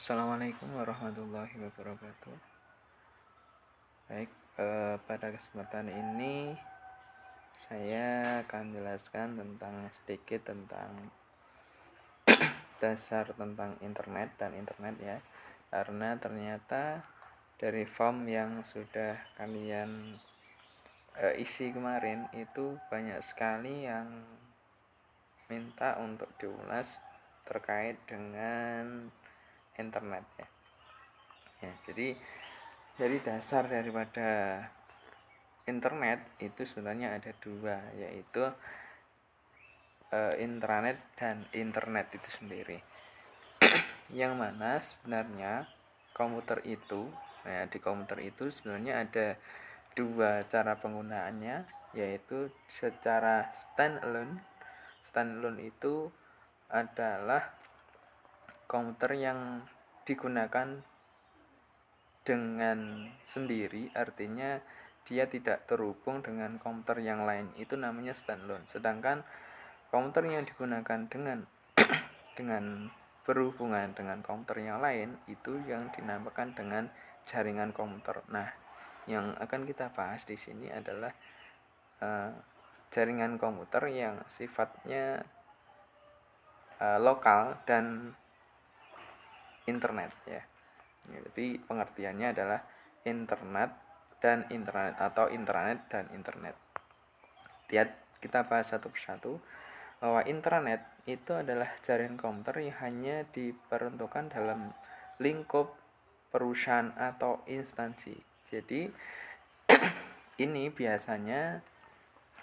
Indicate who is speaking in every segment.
Speaker 1: Assalamualaikum warahmatullahi wabarakatuh. Baik, pada kesempatan ini saya akan jelaskan sedikit tentang dasar tentang internet dan internet ya. Karena ternyata dari form yang sudah kalian isi kemarin itu banyak sekali yang minta untuk diulas terkait dengan internet ya. Jadi dasar daripada internet itu sebenarnya ada dua, yaitu intranet dan internet itu sendiri. Yang mana sebenarnya di komputer itu sebenarnya ada dua cara penggunaannya, yaitu secara standalone. Standalone itu adalah komputer yang digunakan dengan sendiri, artinya dia tidak terhubung dengan komputer yang lain, itu namanya standalone. Sedangkan komputer yang digunakan dengan berhubungan dengan komputer yang lain itu yang dinamakan dengan jaringan komputer. Nah, yang akan kita bahas di sini adalah jaringan komputer yang sifatnya lokal dan internet ya. Jadi pengertiannya adalah internet dan intranet atau intranet dan internet. Kita bahas satu persatu bahwa intranet itu adalah jaringan komputer yang hanya diperuntukkan dalam lingkup perusahaan atau instansi. Jadi ini biasanya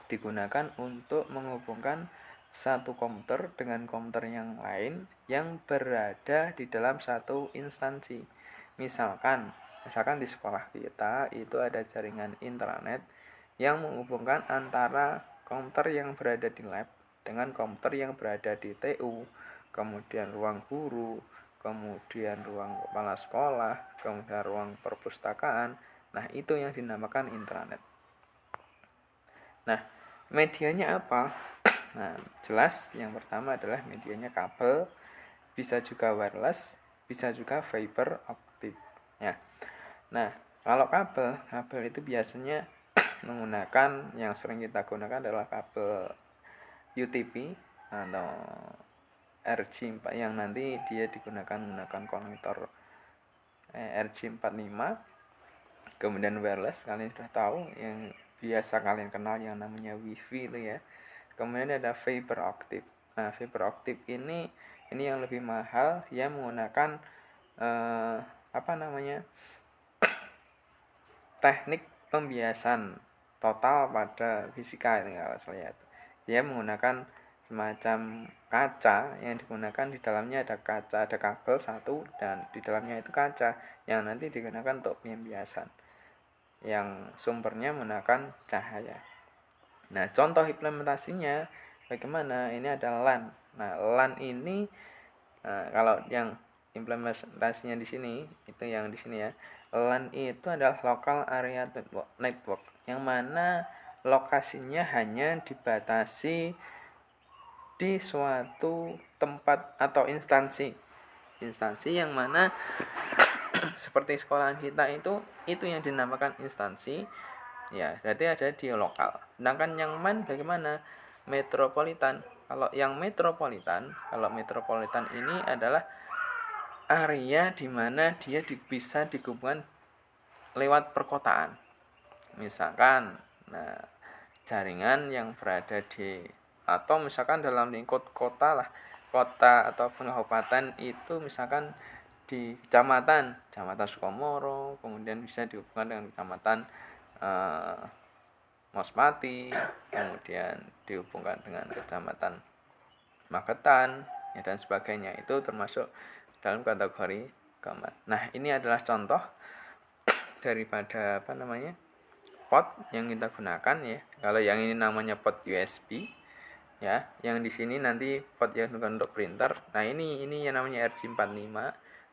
Speaker 1: digunakan untuk menghubungkan satu komputer dengan komputer yang lain yang berada di dalam satu instansi. Misalkan di sekolah kita itu ada jaringan intranet yang menghubungkan antara komputer yang berada di lab dengan komputer yang berada di TU, kemudian ruang guru, kemudian ruang kepala sekolah, kemudian ruang perpustakaan. Nah, itu yang dinamakan intranet. Nah, medianya apa? Nah, jelas yang pertama adalah medianya kabel, bisa juga wireless, bisa juga fiber optik ya. Nah, kalau kabel itu biasanya menggunakan, yang sering kita gunakan adalah kabel UTP atau RJ4 yang nanti dia digunakan menggunakan konektor RJ45. Kemudian wireless, kalian sudah tahu yang biasa kalian kenal yang namanya wifi itu ya. Kemudian ada fiber optik. Nah, fiber optik ini yang lebih mahal, dia menggunakan teknik pembiasan total pada fisika ini kalau saya lihat. Dia menggunakan semacam kaca yang digunakan, di dalamnya ada kaca, ada kabel satu, dan di dalamnya itu kaca yang nanti digunakan untuk pembiasan, yang sumbernya menggunakan cahaya. Nah, contoh implementasinya bagaimana? Ini adalah LAN. Nah, LAN ini kalau yang implementasinya di sini, itu yang di sini ya. LAN itu adalah local area network, yang mana lokasinya hanya dibatasi di suatu tempat atau instansi yang mana seperti sekolahan kita itu yang dinamakan instansi ya, berarti ada di lokal. Sedangkan yang MAN bagaimana? Metropolitan. Kalau metropolitan ini adalah area di mana dia bisa digabungkan lewat perkotaan. Misalkan jaringan yang berada di, atau misalkan dalam lingkup kota atau kabupaten itu, misalkan di kecamatan Sukomoro, kemudian bisa dihubungkan dengan kecamatan Mospati, kemudian dihubungkan dengan kecamatan Magetan ya, dan sebagainya. Itu termasuk dalam kategori keamanan. Nah, ini adalah contoh daripada port yang kita gunakan ya. Kalau yang ini namanya port USB ya, yang di sini nanti port yang digunakan untuk printer. Nah, ini yang namanya RJ45.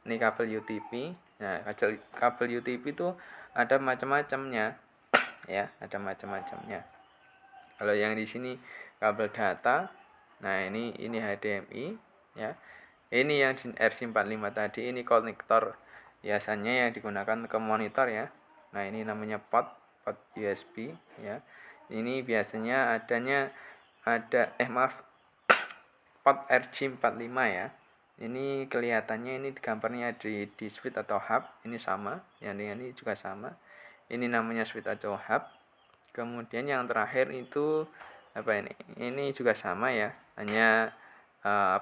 Speaker 1: Ini kabel UTP. Nah, kabel UTP itu ada macam-macamnya ya, ada macam-macamnya. Kalau yang di sini kabel data, nah ini HDMI ya. Ini yang RJ45 tadi, ini konektor biasanya yang digunakan ke monitor ya. Nah, ini namanya port USB ya. Ini biasanya port RJ45 ya. Ini kelihatannya ini gambarnya di switch atau hub, ini sama, yang ini juga sama. Ini namanya switch atau hub. Kemudian yang terakhir itu apa ini? Ini juga sama ya, hanya ada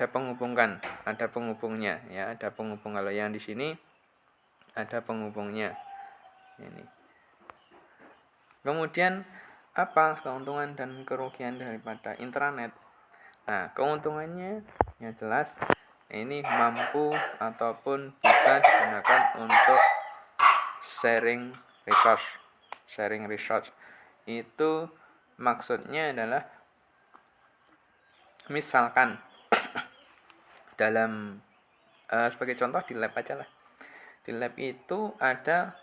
Speaker 1: penghubungnya ya, ada penghubung. Kalau yang di sini ada penghubungnya ini. Kemudian apa keuntungan dan kerugian daripada intranet? Nah, keuntungannya yang jelas ini mampu ataupun bisa digunakan untuk sharing resource. Itu maksudnya adalah misalkan dalam sebagai contoh di lab aja lah. Di lab itu ada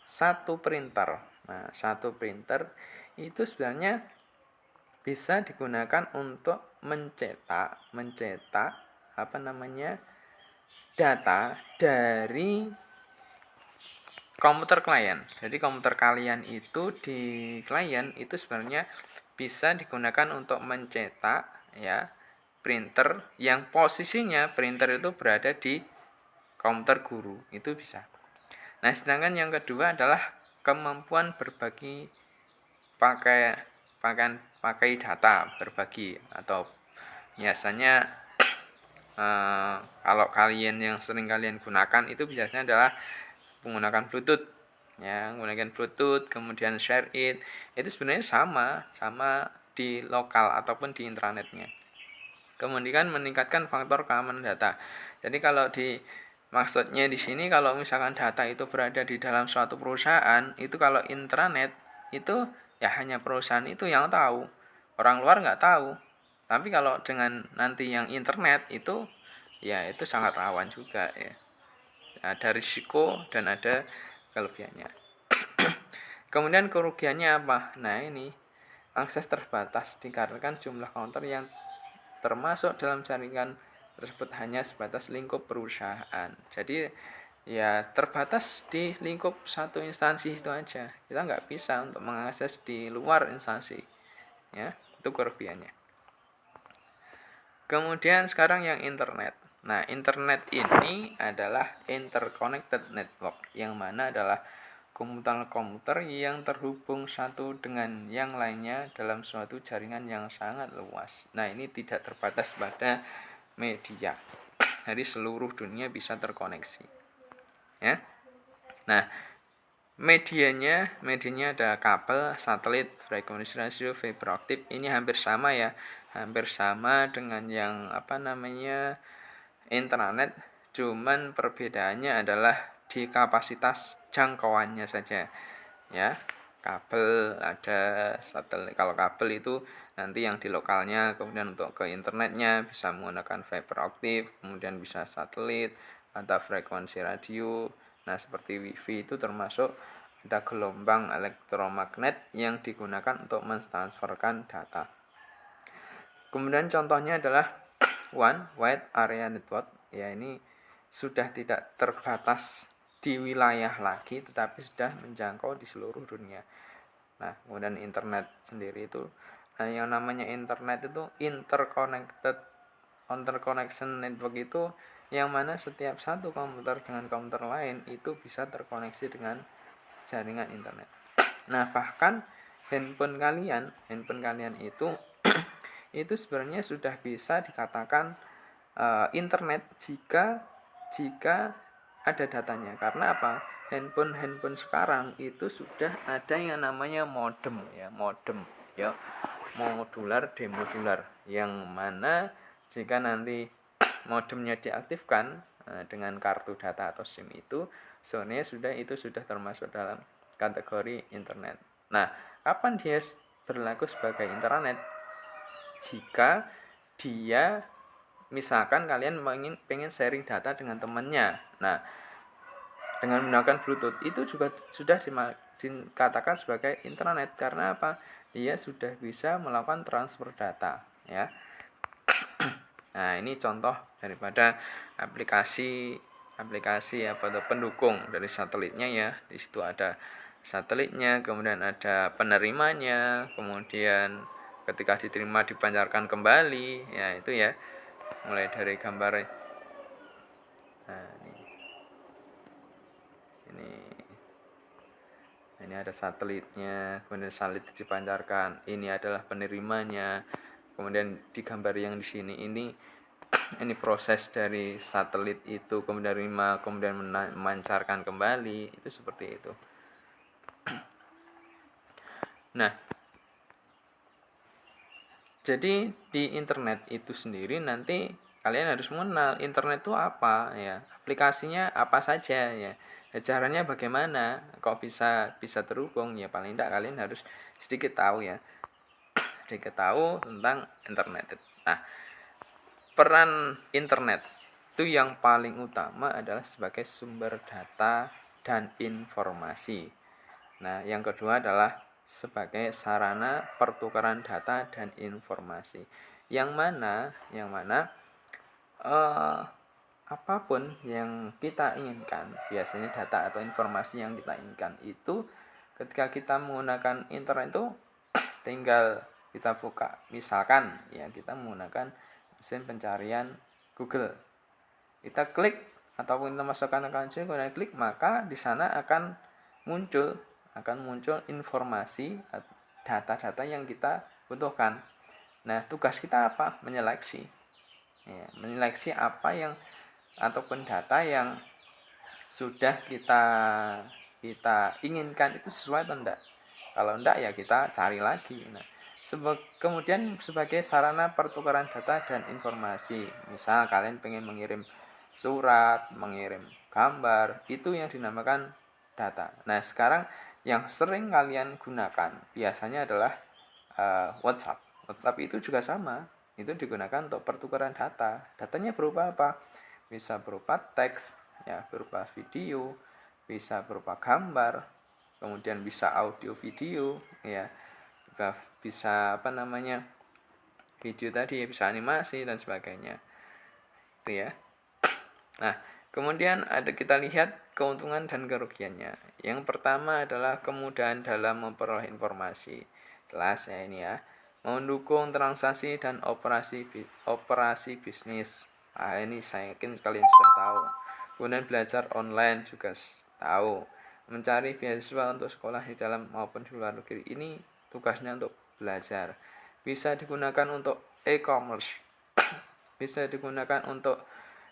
Speaker 1: satu printer. Nah, satu printer itu sebenarnya bisa digunakan untuk mencetak data dari komputer klien. Jadi komputer kalian itu di klien itu sebenarnya bisa digunakan untuk mencetak ya printer yang posisinya printer itu berada di komputer guru, itu bisa. Nah, sedangkan yang kedua adalah kemampuan berbagi pakai data, berbagi, atau biasanya kalau kalian yang sering kalian gunakan itu biasanya adalah menggunakan Bluetooth ya, menggunakan Bluetooth, kemudian share it. Itu sebenarnya sama di lokal ataupun di intranetnya. Kemudian meningkatkan faktor keamanan data. Jadi kalau maksudnya di sini kalau misalkan data itu berada di dalam suatu perusahaan, itu kalau intranet itu ya hanya perusahaan itu yang tahu. Orang luar nggak tahu. Tapi kalau dengan nanti yang internet itu ya itu sangat rawan juga ya. Ada risiko dan ada kelebihannya. Kemudian kerugiannya apa? Nah, ini akses terbatas dikarenakan jumlah counter yang termasuk dalam jaringan tersebut hanya sebatas lingkup perusahaan. Jadi ya terbatas di lingkup satu instansi itu aja. Kita nggak bisa untuk mengakses di luar instansi. Ya, itu kelebihannya. Kemudian sekarang yang internet. Nah, internet ini adalah interconnected network, yang mana adalah komputer-komputer yang terhubung satu dengan yang lainnya dalam suatu jaringan yang sangat luas. Nah, ini tidak terbatas pada media. Jadi seluruh dunia bisa terkoneksi. Ya. Nah, medianya ada kabel, satelit, frekuensi radio, fiber optik. Ini hampir sama ya. Hampir sama dengan yang intranet, cuman perbedaannya adalah di kapasitas jangkauannya saja ya. Kabel ada, satelit. Kalau kabel itu nanti yang di lokalnya, kemudian untuk ke internetnya bisa menggunakan fiber optik, kemudian bisa satelit atau frekuensi radio. Nah, seperti wifi itu termasuk ada gelombang elektromagnet yang digunakan untuk mentransferkan data. Kemudian contohnya adalah One Wide Area Network. Ya, ini sudah tidak terbatas di wilayah lagi, tetapi sudah menjangkau di seluruh dunia. Nah, kemudian internet sendiri itu, yang namanya internet itu interconnection network itu yang mana setiap satu komputer dengan komputer lain itu bisa terkoneksi dengan jaringan internet. Nah, bahkan handphone kalian itu itu sebenarnya sudah bisa dikatakan internet jika ada datanya. Karena apa? Handphone sekarang itu sudah ada yang namanya modem ya, modular, demodular, yang mana jika nanti modemnya diaktifkan dengan kartu data atau SIM itu, sebenarnya sudah termasuk dalam kategori internet. Nah, kapan dia berlaku sebagai internet? Jika dia misalkan kalian pengen sharing data dengan temannya. Nah, dengan menggunakan Bluetooth itu juga sudah dikatakan sebagai internet. Karena apa? Dia sudah bisa melakukan transfer data ya. Nah, ini contoh daripada aplikasi pendukung dari satelitnya ya. Di situ ada satelitnya, kemudian ada penerimanya, kemudian ketika diterima dipancarkan kembali, ya itu ya. Mulai dari gambar. Nah, ini ada satelitnya, kemudian satelit dipancarkan. Ini adalah penerimanya. Kemudian di gambar yang di sini ini proses dari satelit itu kemudian menerima, kemudian memancarkan kembali, itu seperti itu. Nah, jadi di internet itu sendiri nanti kalian harus mengenal internet itu apa ya, aplikasinya apa saja ya, caranya bagaimana, kok bisa terhubung ya, paling tidak kalian harus sedikit tahu ya, sedikit tahu tentang internet. Nah, peran internet itu yang paling utama adalah sebagai sumber data dan informasi. Nah, yang kedua adalah sebagai sarana pertukaran data dan informasi. Yang mana apapun yang kita inginkan, biasanya data atau informasi yang kita inginkan itu ketika kita menggunakan internet itu tinggal kita buka. Misalkan ya kita menggunakan mesin pencarian Google. Kita klik ataupun kita masukkan kunci, kemudian klik, maka di sana akan muncul informasi data-data yang kita butuhkan. Nah, tugas kita apa? Menyeleksi. Ya, menyeleksi apa yang ataupun data yang sudah kita inginkan itu sesuai atau enggak. Kalau enggak ya kita cari lagi. Nah, kemudian sebagai sarana pertukaran data dan informasi. Misal kalian pengen mengirim surat, mengirim gambar, itu yang dinamakan data. Nah, sekarang yang sering kalian gunakan biasanya adalah WhatsApp. WhatsApp itu juga sama, itu digunakan untuk pertukaran data. Datanya berupa apa? Bisa berupa teks, ya, berupa video, bisa berupa gambar, kemudian bisa audio video, ya, bisa video tadi, bisa animasi dan sebagainya, itu ya. Nah, kemudian kita lihat keuntungan dan kerugiannya. Yang pertama adalah kemudahan dalam memperoleh informasi. Jelas ya ini ya. Mendukung transaksi dan operasi bisnis. Nah, ini saya yakin kalian sudah tahu. Kemudian belajar online juga tahu. Mencari beasiswa untuk sekolah di dalam maupun di luar negeri. Ini tugasnya untuk belajar. Bisa digunakan untuk e-commerce. Bisa digunakan untuk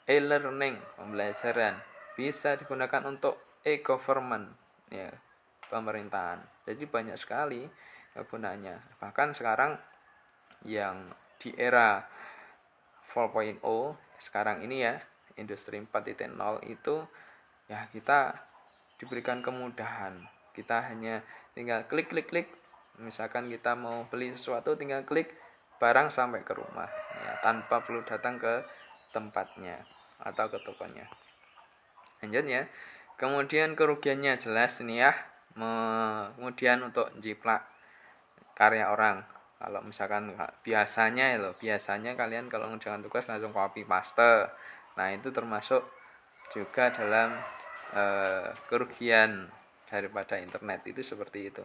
Speaker 1: e-learning, pembelajaran, bisa digunakan untuk e-government, ya, pemerintahan. Jadi banyak sekali kegunaannya. Bahkan sekarang yang di era 4.0 sekarang ini ya, industri 4.0 itu ya kita diberikan kemudahan. Kita hanya tinggal klik. Misalkan kita mau beli sesuatu tinggal klik, barang sampai ke rumah ya, tanpa perlu datang ke tempatnya atau ke tokonya. Lanjut ya. Kemudian kerugiannya jelas ini ya. Kemudian untuk jiplak karya orang. Kalau misalkan biasanya kalian kalau mengerjakan tugas langsung copy paste. Nah, itu termasuk juga dalam kerugian daripada internet itu seperti itu.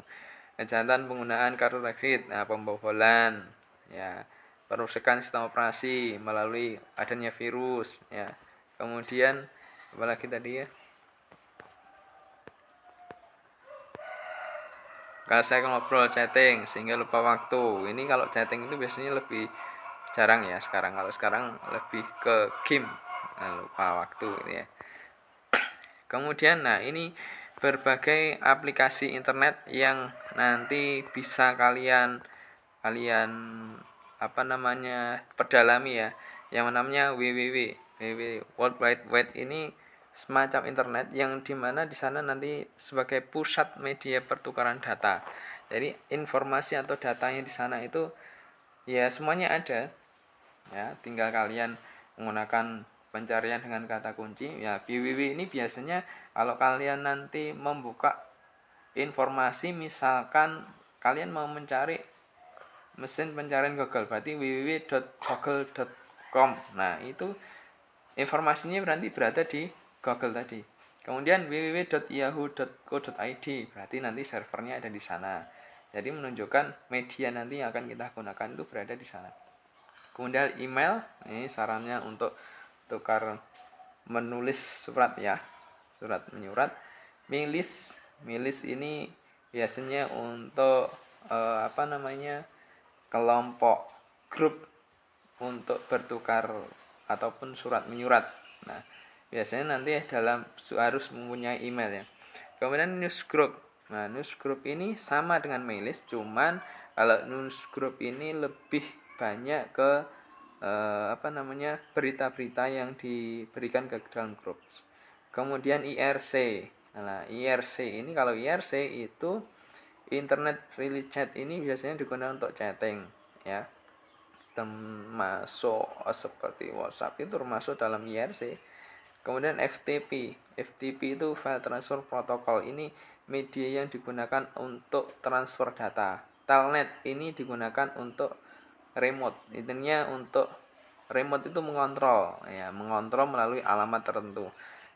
Speaker 1: Kejahatan penggunaan kartu kredit, pembobolan, ya, perusakan sistem operasi melalui adanya virus, ya. Kemudian apalagi tadi ya, kalau saya ngobrol chatting sehingga lupa waktu. Ini kalau chatting itu biasanya lebih jarang ya sekarang. Kalau sekarang lebih ke game, lupa waktu ya. Kemudian ini berbagai aplikasi internet yang nanti bisa kalian perdalami ya, yang namanya www. World Wide Web ini semacam internet yang dimana di sana nanti sebagai pusat media pertukaran data. Jadi informasi atau datanya di sana itu ya semuanya ada, ya, tinggal kalian menggunakan pencarian dengan kata kunci ya. www ini biasanya kalau kalian nanti membuka informasi, misalkan kalian mau mencari mesin pencarian Google, berarti www.google.com com. Nah, itu informasinya berarti berada di Google tadi. Kemudian www.yahoo.co.id berarti nanti servernya ada di sana. Jadi menunjukkan media nanti yang akan kita gunakan itu berada di sana. Kemudian email, ini sarannya untuk tukar menulis surat ya, surat menyurat. Milis ini biasanya untuk kelompok grup untuk bertukar ataupun surat menyurat. Nah, biasanya nanti harus mempunyai email ya. Kemudian newsgroup. Nah, newsgroup ini sama dengan mailis, cuman kalau newsgroup ini lebih banyak ke berita-berita yang diberikan ke dalam grup. Kemudian IRC. Nah, IRC ini kalau IRC itu internet relay chat, ini biasanya digunakan untuk chatting ya. Termasuk seperti WhatsApp itu termasuk dalam IRC. Kemudian FTP itu file transfer protocol, ini media yang digunakan untuk transfer data. Telnet ini digunakan untuk remote, intinya untuk remote itu mengontrol melalui alamat tertentu.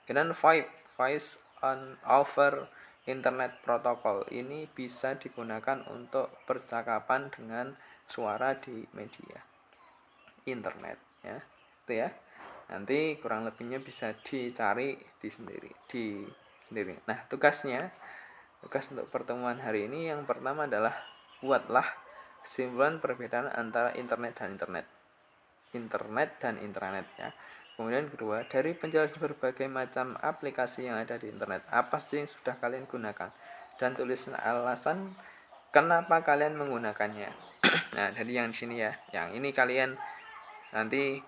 Speaker 1: Kemudian voice on over internet protocol, ini bisa digunakan untuk percakapan dengan suara di media internet ya. Itu ya. Nanti kurang lebihnya bisa dicari sendiri. Nah, tugas untuk pertemuan hari ini yang pertama adalah buatlah kesimpulan perbedaan antara internet dan intranet ya. Kemudian kedua, dari penjelasan berbagai macam aplikasi yang ada di internet, apa sih yang sudah kalian gunakan, dan tulis alasan kenapa kalian menggunakannya. Nah, jadi yang di sini ya, yang ini kalian nanti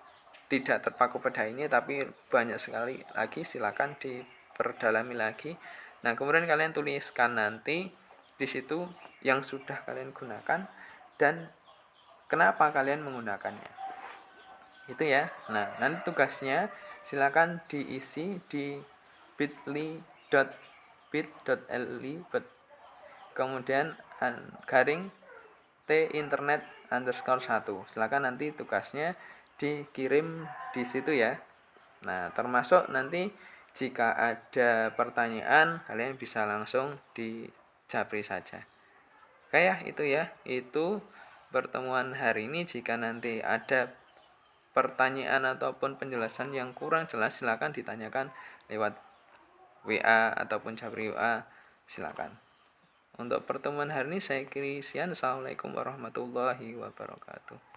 Speaker 1: tidak terpaku pada ini, tapi banyak sekali lagi, silakan diperdalami lagi. Nah, kemudian kalian tuliskan nanti di situ yang sudah kalian gunakan dan kenapa kalian menggunakannya. Itu ya. Nah, nanti tugasnya silakan diisi di bit.ly kemudian garing t internet _1. Silakan nanti tugasnya dikirim di situ ya. Nah, termasuk nanti jika ada pertanyaan kalian bisa langsung dijapri saja. Oke ya, itu pertemuan hari ini. Jika nanti ada pertanyaan ataupun penjelasan yang kurang jelas, silakan ditanyakan lewat WA ataupun japri WA, silakan. Untuk pertemuan hari ini saya kiri sekian. Assalamualaikum warahmatullahi wabarakatuh.